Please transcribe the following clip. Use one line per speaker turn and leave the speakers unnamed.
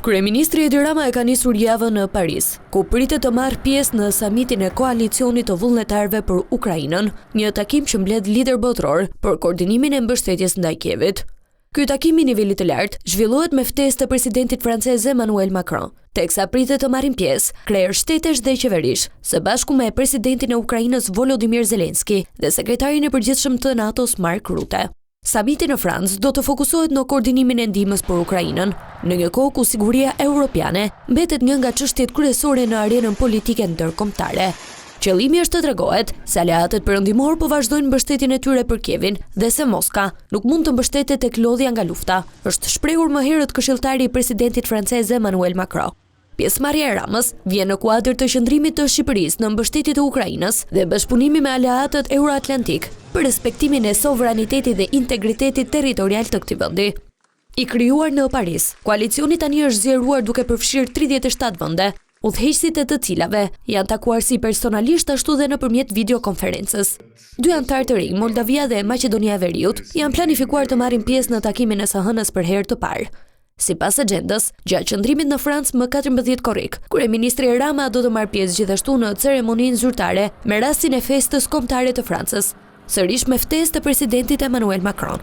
Kryeministri Edi Rama e ka nisur javën në Paris, ku pritet të marrë pjesë në samitin e koalicionit të vullnetarëve për Ukrainën, një takim që mbledh lider botror për koordinimin e mbështetjes ndaj Kievit. Ky takim i nivelit të lartë zhvillohet me ftesë të presidentit francez Emmanuel Macron, teksa pritet të marrin pjesë krerë shtetesh dhe qeverish, së bashku me presidentin e Ukrainës Volodymyr Zelensky dhe sekretarin e përgjithshëm të NATO-s Mark Rutte. Samiti në Francë do të fokusohet në koordinimin e ndihmës për Ukrainën, në një kohë ku siguria europiane mbetet një nga çështjet kryesore në arenën politike ndërkombëtare. Qëllimi është të tregohet se aleatët perëndimor po vazhdojnë mbështetjen e tyre për Kievin dhe se Moska nuk mund të mbështetet tek lodhja nga lufta, është shprehur më herët këshilltari i presidentit francez Emmanuel Macron. Pjesëmarrja e Ramës vjen në kuadër të qëndrimit të Shqipërisë në mbështetje të Ukrainës dhe bashkëpunimi me aleatët euroatlantik për respektimin e sovranitetit dhe integritetit territorial të këtij vendi. I krijuar në Paris, koalicioni tani është zgjeruar duke përfshirë 37 vende, udhëheqësit e të cilave janë takuar si personalisht ashtu dhe nëpërmjet videokonferencës. 2 anëtarë të rinj, Moldavia dhe Maqedonia e Veriut, janë planifikuar të marrin pjesë në takimin e së hënës për herë të parë. Sipas agjendës, gjatë qëndrimit në Francë më 14 korrik, kryeministri Rama do të marrë pjesë gjithashtu në ceremoninë zyrtare me rastin e festës kombëtare të Francës, sërish me ftesë të presidentit Emmanuel Macron.